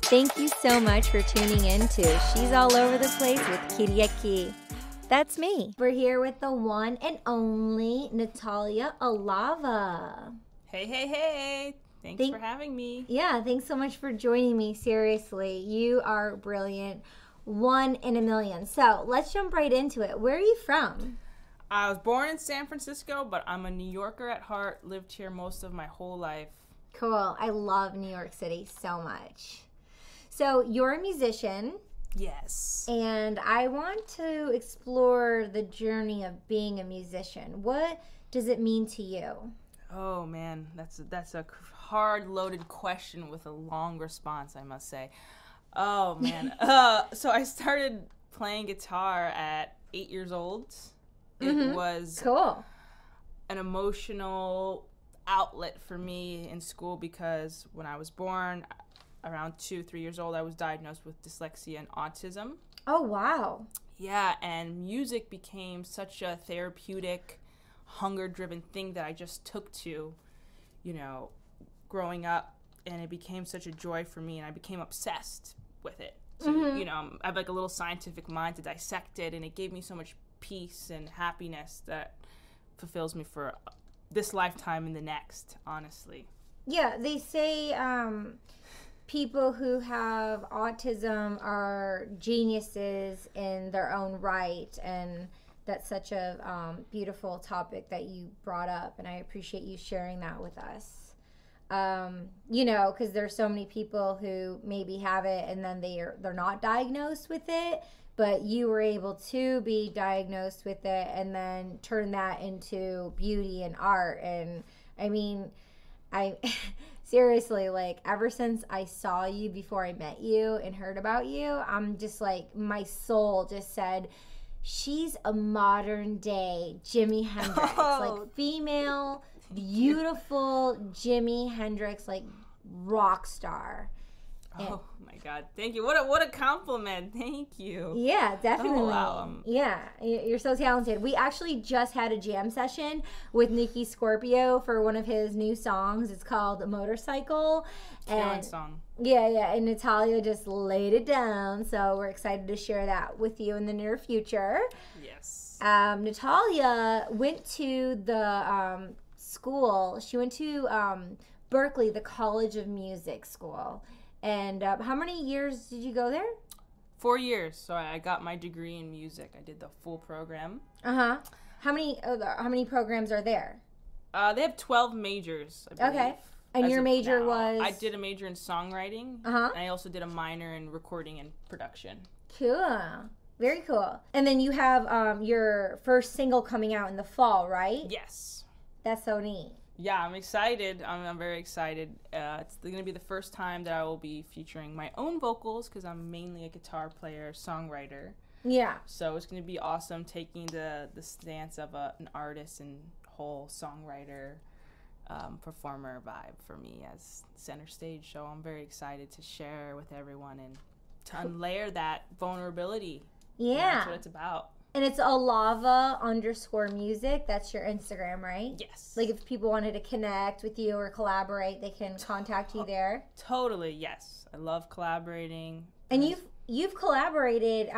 Thank you so much for tuning in to She's All Over the Place with Kiriaki. That's me. We're here with the one and only Natalia Alava. Hey. Thanks for having me. Yeah, thanks so much for joining me. Seriously, you are brilliant. One in a million. So let's jump right into it. Where are you from? I was born in San Francisco, but I'm a New Yorker at heart. Lived here most of my whole life. Cool. I love New York City so much. So you're a musician. Yes. And I want to explore the journey of being a musician. What does it mean to you? Oh man, that's a hard loaded question with a long response, I must say. Oh man. So I started playing guitar at 8 years old. It was cool. An emotional outlet for me in school because when I was born, around 2-3 years old, I was diagnosed with dyslexia and autism. Oh wow. Yeah, and music became such a therapeutic, hunger-driven thing that I just took to, growing up, and it became such a joy for me, and I became obsessed with it. I have like a little scientific mind to dissect it, and it gave me so much peace and happiness that fulfills me for this lifetime and the next, honestly. Yeah, they say people who have autism are geniuses in their own right, and that's such a beautiful topic that you brought up, and I appreciate you sharing that with us. Because there's so many people who maybe have it and then they're not diagnosed with it, but you were able to be diagnosed with it and then turn that into beauty and art. And I mean, I seriously, like, ever since I saw you before I met you and heard about you, I'm just like, my soul just said, she's a modern day Jimi Hendrix, like female, beautiful Jimi Hendrix, like rock star. Oh my God! Thank you. What a compliment. Thank you. Yeah, definitely. Oh, wow. Yeah, you're so talented. We actually just had a jam session with Nicky Scorpio for one of his new songs. It's called Motorcycle. Killing song. Yeah, and Natalia just laid it down. So we're excited to share that with you in the near future. Yes. Natalia went to the school. She went to Berklee, the College of Music school. And how many years did you go there? 4 years. So I got my degree in music. I did the full program. How many programs are there? They have 12 majors, I believe. Okay. And your major was? I did a major in songwriting. And I also did a minor in recording and production. Cool. Very cool. And then you have your first single coming out in the fall, right? Yes. That's so neat. Yeah, I'm excited. I'm very excited. It's going to be the first time that I will be featuring my own vocals because I'm mainly a guitar player, songwriter. Yeah. So it's going to be awesome taking the stance of an artist and whole songwriter, performer vibe for me as center stage. So I'm very excited to share with everyone and to unlayer that vulnerability. Yeah. That's what it's about. And it's Alava_music. That's your Instagram, right? Yes. Like if people wanted to connect with you or collaborate, they can contact you there. Totally, yes. I love collaborating. And you've collaborated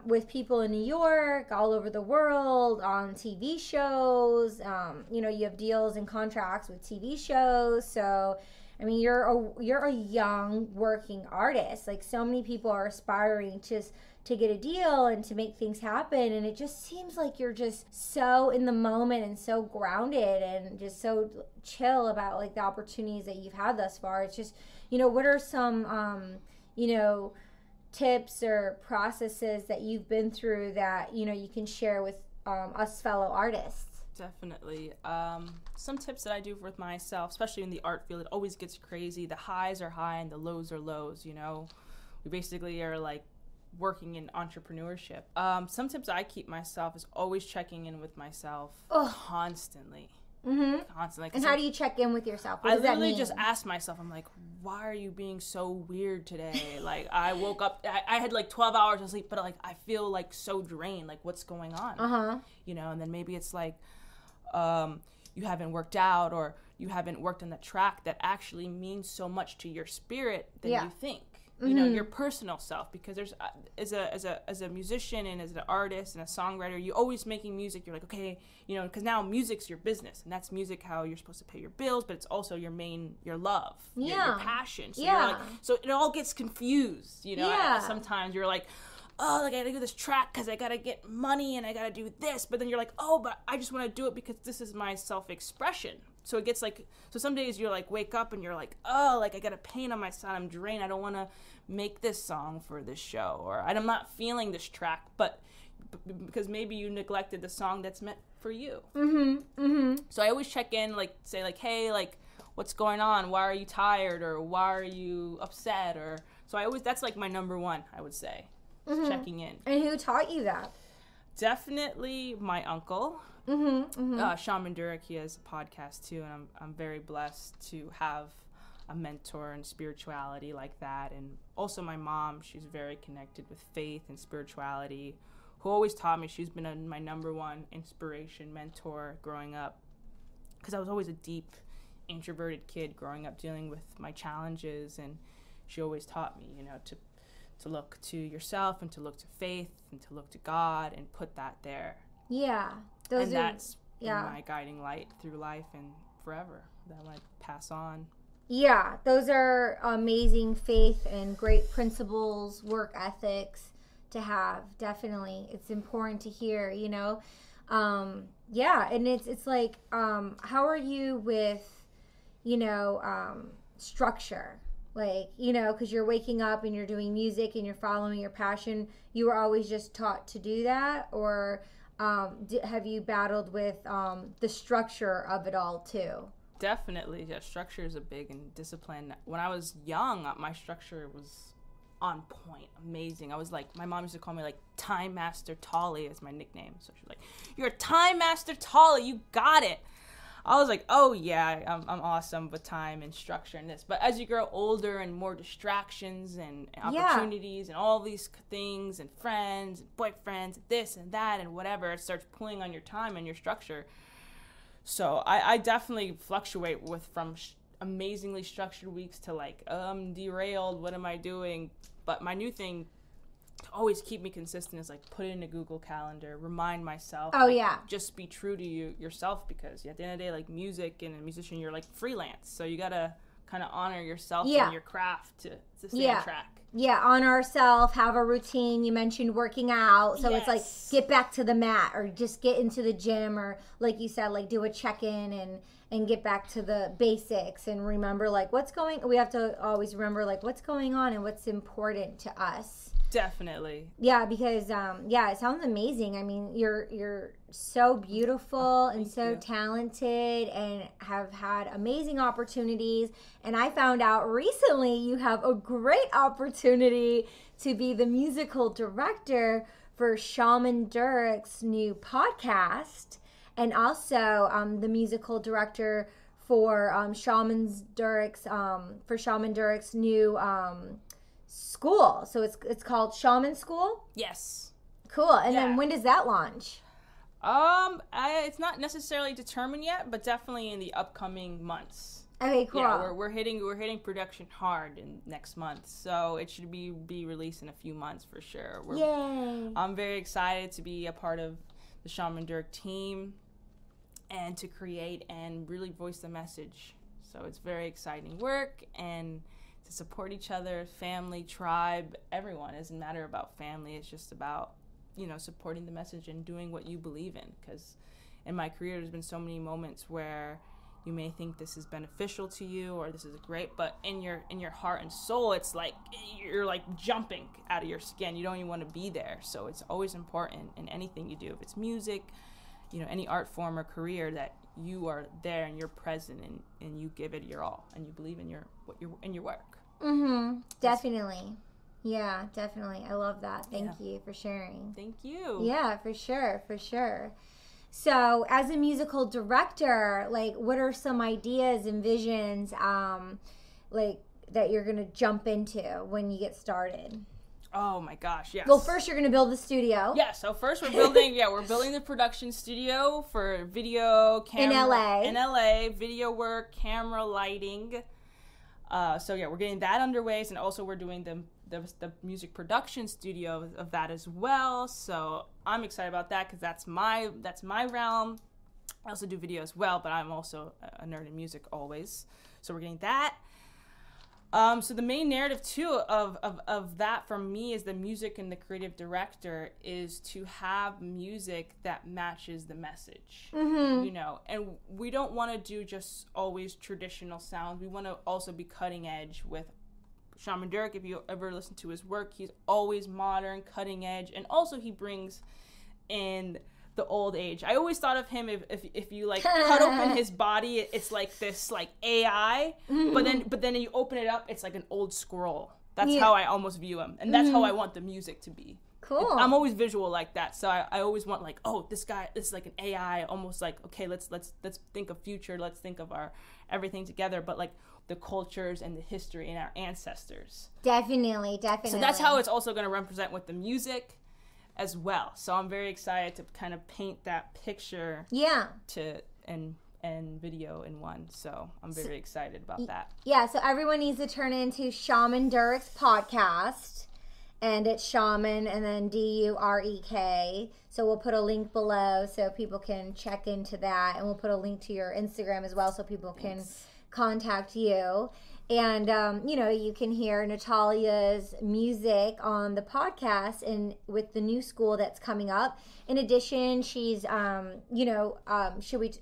with people in New York, all over the world, on TV shows. You have deals and contracts with TV shows. So, I mean, you're a young working artist. Like so many people are aspiring to get a deal and to make things happen, and it just seems like you're just so in the moment and so grounded and just so chill about like the opportunities that you've had thus far. It's just, what are some tips or processes that you've been through that you can share with us fellow artists? Definitely. Some tips that I do with myself, especially in the art field, it always gets crazy. The highs are high and the lows are lows. We basically are like working in entrepreneurship. Some tips I keep myself is always checking in with myself constantly. Constantly. And how do you check in with yourself? What does that mean? I literally just ask myself, I'm like, why are you being so weird today? Like, I woke up, I had like 12 hours of sleep, but like, I feel like so drained. Like, what's going on? And then maybe it's like, you haven't worked out or you haven't worked on the track that actually means so much to your spirit than you think. you know, your personal self, because there's as a musician and as an artist and a songwriter, you're always making music. You're like, okay, you know, because now music's your business, and that's music how you're supposed to pay your bills, but it's also your love, your passion. So you're like, so it all gets confused, you know. Sometimes you're like, oh, like I gotta do this track because I gotta get money and I gotta do this, but then you're like, oh, but I just want to do it because this is my self-expression. So it gets like, so some days you're like, wake up and you're like, oh, like I got a pain on my side, I'm drained, I don't want to make this song for this show, or I'm not feeling this track, but because maybe you neglected the song that's meant for you. So I always check in, like say like, hey, like what's going on? Why are you tired? Or why are you upset? Or so I always, that's like my number one, I would say, checking in. And who taught you that? Definitely my uncle. Shaman Durek, he has a podcast too, and I'm very blessed to have a mentor in spirituality like that. And also my mom, she's very connected with faith and spirituality, who always taught me. She's been my number one inspiration, mentor growing up, because I was always a deep introverted kid growing up dealing with my challenges, and she always taught me, you know, to look to yourself and to look to faith and to look to God and put that there. That's my guiding light through life and forever that I want to pass on. Yeah, those are amazing faith and great principles, work ethics to have. Definitely. It's important to hear, you know. And it's like, how are you with, you know, structure? Like, you know, because you're waking up and you're doing music and you're following your passion. You were always just taught to do that? Or have you battled with the structure of it all too? Definitely. Yeah, structure is a big and discipline. When I was young, my structure was on point, amazing. I was like, my mom used to call me like Time Master Tolly as my nickname. So she's like, you're a Time Master Tolly, you got it. I was like, oh yeah, I'm awesome with time and structure and this. But as you grow older and more distractions and opportunities and all these things and friends and boyfriends, this and that and whatever, it starts pulling on your time and your structure. So I definitely fluctuate from amazingly structured weeks to like, derailed, what am I doing? But my new thing to always keep me consistent is like put it in a Google Calendar, remind myself. Just be true to yourself, because at the end of the day, like music and a musician, you're like freelance. So you got to kind of honor yourself and your craft to stay on track. Yeah, honor ourselves, have a routine. You mentioned working out. So it's like get back to the mat or just get into the gym, or like you said, like do a check-in and get back to the basics and remember like we have to always remember like what's going on and what's important to us. Definitely. Yeah, because it sounds amazing. I mean, you're so beautiful and so talented and have had amazing opportunities. And I found out recently you have a great opportunity to be the musical director for Shaman Durek's new podcast, and also the musical director for Shaman Durek's new school. So it's called Shaman School? Yes. Cool. And then when does that launch? It's not necessarily determined yet, but definitely in the upcoming months. Okay, cool. Yeah, we're hitting production hard in next month, so it should be released in a few months for sure. Yay! I'm very excited to be a part of the Shaman Durek team and to create and really voice the message. So it's very exciting work, and to support each other, family, tribe, everyone. It doesn't matter about family. It's just about, you know, supporting the message and doing what you believe in. Because in my career, there's been so many moments where you may think this is beneficial to you or this is great, but in your heart and soul, it's like you're like jumping out of your skin. You don't even want to be there. So it's always important in anything you do. If it's music, you know, any art form or career, that you are there and you're present and you give it your all and you believe in your work. Definitely. Yeah, definitely. I love that. Thank you for sharing. Thank you. Yeah, for sure. So, as a musical director, like, what are some ideas and visions, like, that you're going to jump into when you get started? Oh my gosh, yes. Well, first you're going to build the studio. Yeah, so first we're building the production studio for video, camera. In LA, video work, camera, lighting. So we're getting that underway, and also we're doing the the music production studio of that as well. So I'm excited about that because that's my realm. I also do video as well, but I'm also a nerd in music always. So we're getting that. So the main narrative too of that for me is the music and the creative director is to have music that matches the message, you know, and we don't want to do just always traditional sounds. We want to also be cutting edge with Shaman Durek. If you ever listen to his work, he's always modern, cutting edge, and also he brings in the old age. I always thought of him if you like cut open his body, it's like this like AI, but then you open it up, it's like an old scroll. That's how I almost view him, and that's how I want the music to be. Cool. I'm always visual like that, so I always want like, oh, this is like an AI, almost like, okay, let's think of future, let's think of our everything together, but like the cultures and the history and our ancestors. Definitely. So that's how it's also going to represent with the music as well. So I'm very excited to kind of paint that picture and video in one. So I'm very excited about that. Yeah, so everyone needs to turn into Shaman Durek's podcast. And it's Shaman and then Durek. So we'll put a link below so people can check into that. And we'll put a link to your Instagram as well so people can contact you. And, you know, you can hear Natalia's music on the podcast and with the new school that's coming up. In addition, she's, you know,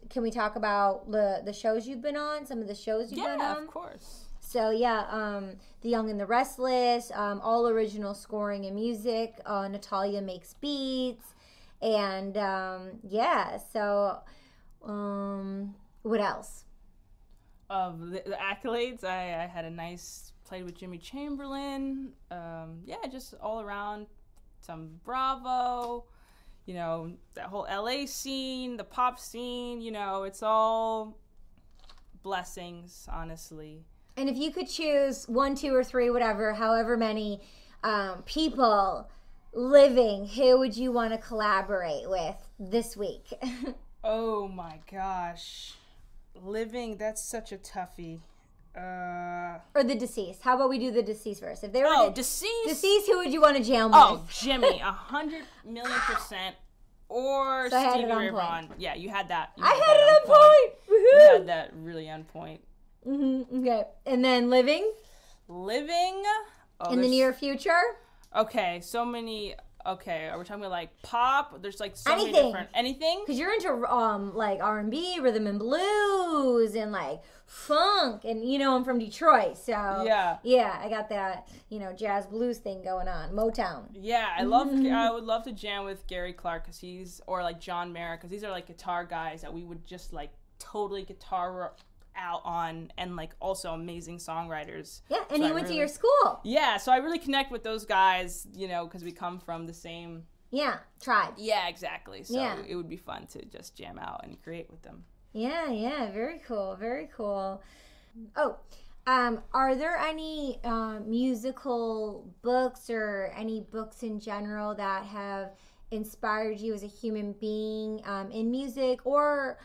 can we talk about the shows you've been on, some of the shows you've been on? Yeah, of course. So, yeah, The Young and the Restless, all original scoring and music. Natalia makes beats. And, yeah, so what else? Of the accolades, I had a nice played with Jimmy Chamberlain. Yeah, just all around some Bravo, you know, that whole LA scene, the pop scene, you know, it's all blessings, honestly. And if you could choose 1, 2, or 3, whatever, however many people living, who would you want to collaborate with this week? Oh my gosh. Living, that's such a toughie. Or the deceased. How about we do the deceased first? If they were deceased. Deceased, who would you want to jam with? with? Jimmy, 100,000,000%. Or so Stevie Ray Vaughan. Yeah, you had that. I had it on point. You had that really on point. Okay, and then living. In the near future. Okay, so many. Okay, are we talking about like pop? There's like so anything. Many different anything. Because you're into like R&B, rhythm and blues, and like funk, and you know I'm from Detroit, so yeah, I got that jazz blues thing going on, Motown. Yeah, I would love to jam with Gary Clark or like John Mayer because these are like guitar guys that we would just like totally guitar out on, and like also amazing songwriters. Yeah, and so he went to your school. Yeah, so I really connect with those guys, because we come from the same tribe. Yeah, exactly. So it would be fun to just jam out and create with them. Yeah, very cool, very cool. Oh, are there any musical books or any books in general that have inspired you as a human being in music or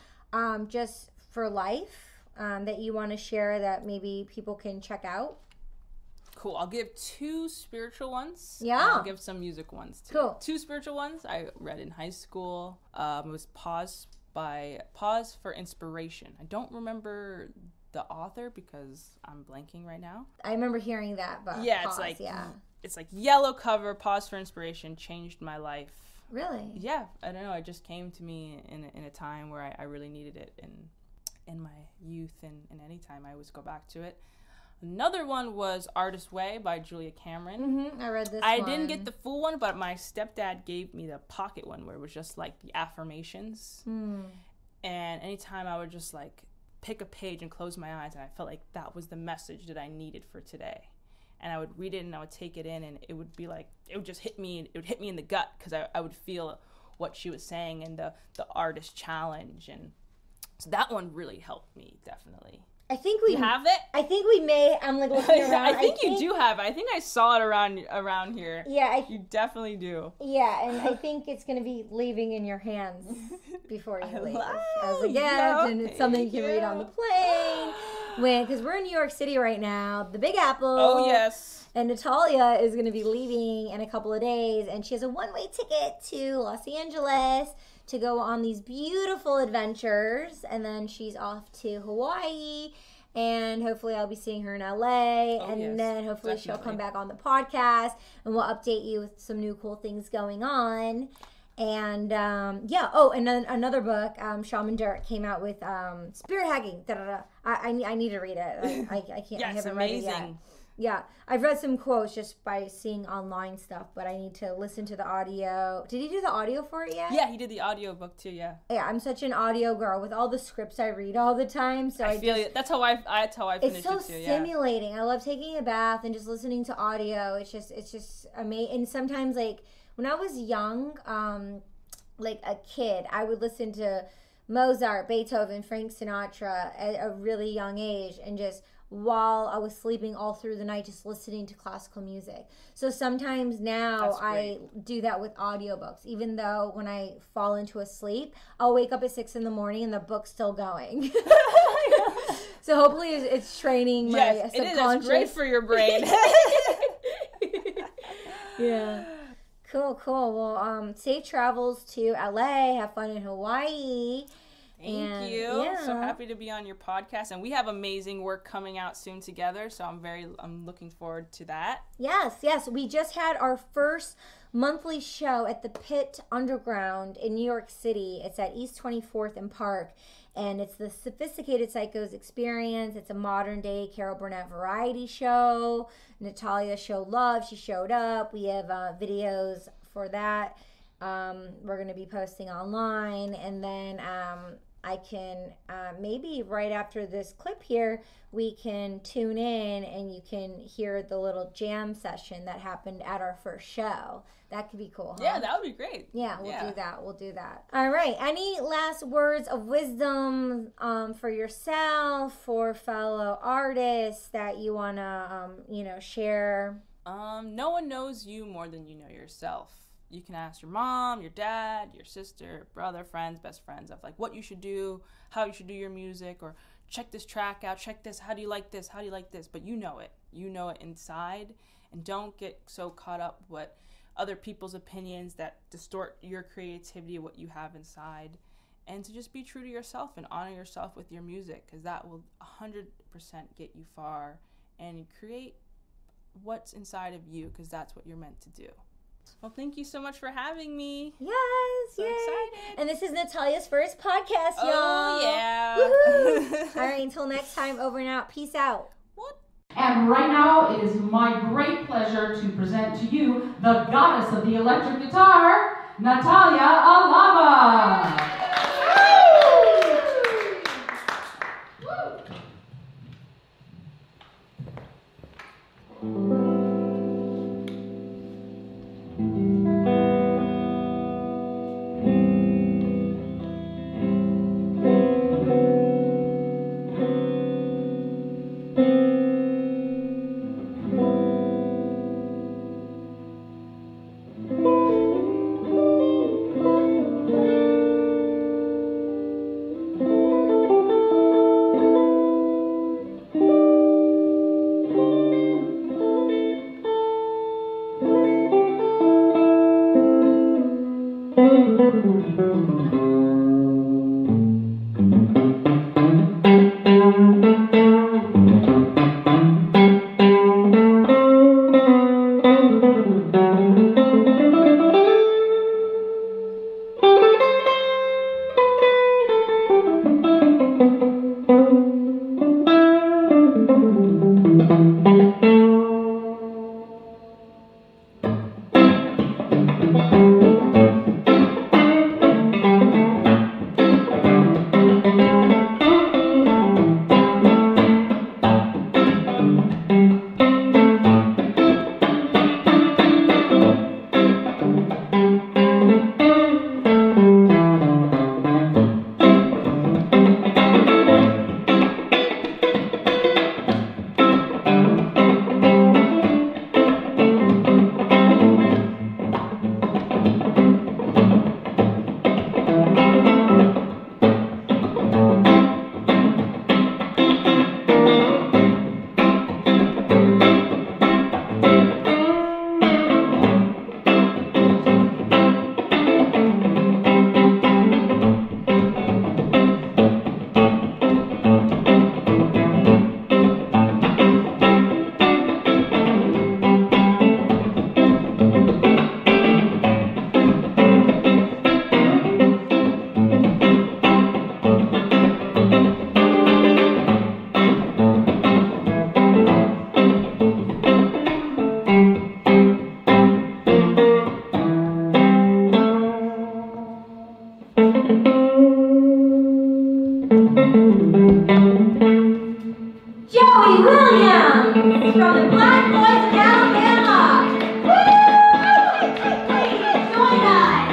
just for life? That you want to share that maybe people can check out? Cool. I'll give 2 spiritual ones. Yeah. I'll give some music ones too. Cool. 2 spiritual ones I read in high school. It was Pause for Inspiration. I don't remember the author because I'm blanking right now. I remember hearing that, but it's like yellow cover. Pause for Inspiration changed my life. Really? Yeah. I don't know. It just came to me in a time where I really needed it in my youth, and any time I always go back to it. Another one was Artist Way by Julia Cameron. I read this I didn't get the full one, but my stepdad gave me the pocket one where it was just like the affirmations. And anytime I would just like pick a page and close my eyes, and I felt like that was the message that I needed for today. And I would read it and I would take it in, and it would be like, it would just hit me. It would hit me in the gut because I would feel what she was saying and the artist challenge. And so that one really helped me, definitely. I think we have it. I think we may. I'm like looking around. I think you do have it. I think I saw it around here. Yeah, you definitally do. Yeah, and I think it's going to be leaving in your hands before you leave as a gift, and it's something you can read on the plane. Because we're in New York City right now, the Big Apple. Oh yes. And Natalia is going to be leaving in a couple of days, and she has a one-way ticket to Los Angeles to go on these beautiful adventures, and then she's off to Hawaii, and hopefully I'll be seeing her in LA, then hopefully definitely. she'll come back on the podcast, and we'll update you with some new cool things going on. And and then another book, Shaman Durek came out with Spirit Hacking. I need to read it. I can't. Yeah, I it's haven't read it yet. amazing. Yeah, I've read some quotes just by seeing online stuff, but I need to listen to the audio. Did he do the audio for it yet? Yeah, he did the audio book too. Yeah. Yeah, I'm such an audio girl with all the scripts I read all the time. So I feel it. That's how I finished it's so it too. stimulating. I love taking a bath and just listening to audio. It's just amazing. And sometimes, like when I was young, like a kid, I would listen to Mozart, Beethoven, Frank Sinatra at a really young age, and just while I was sleeping all through the night, just listening to classical music. So sometimes now I do that with audiobooks, even though when I fall into a sleep, I'll wake up at 6 a.m. and the book's still going. So hopefully it's training my subconscious. It is. It's great for your brain. Yeah. Cool. Well, safe travels to LA. Have fun in Hawaii. Thank you. Yeah. So happy to be on your podcast, and we have amazing work coming out soon together. So I'm looking forward to that. Yes. We just had our first monthly show at the Pit Underground in New York City. It's at East 24th and Park, and it's the Sophisticated Psychos Experience. It's a modern day Carol Burnett variety show. Natalia showed love. She showed up. We have videos for that. We're going to be posting online, and then I can maybe right after this clip here, we can tune in and you can hear the little jam session that happened at our first show. That could be cool, huh? Yeah, that would be great. Yeah, we'll do that. All right. Any last words of wisdom for yourself, for fellow artists that you want to, share? No one knows you more than you know yourself. You can ask your mom, your dad, your sister, brother, friends, best friends of like what you should do, how you should do your music, or check this track out, check this, how do you like this, how do you like this? But you know it inside, and don't get so caught up with other people's opinions that distort your creativity, what you have inside, and to just be true to yourself and honor yourself with your music, because that will 100% get you far and create what's inside of you, because that's what you're meant to do. Well, thank you so much for having me. Yes, so yay. excited. And this is Natalia's first podcast, y'all. Oh, yeah. Woohoo. All right, until next time, over and out. Peace out. What? And right now, it is my great pleasure to present to you the goddess of the electric guitar, Natalia Alava. Williams from the Black Boys of Alabama. Woo! Please join us.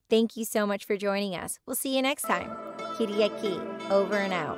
Thank you so much for joining us. We'll see you next time. Kiriaki, over and out.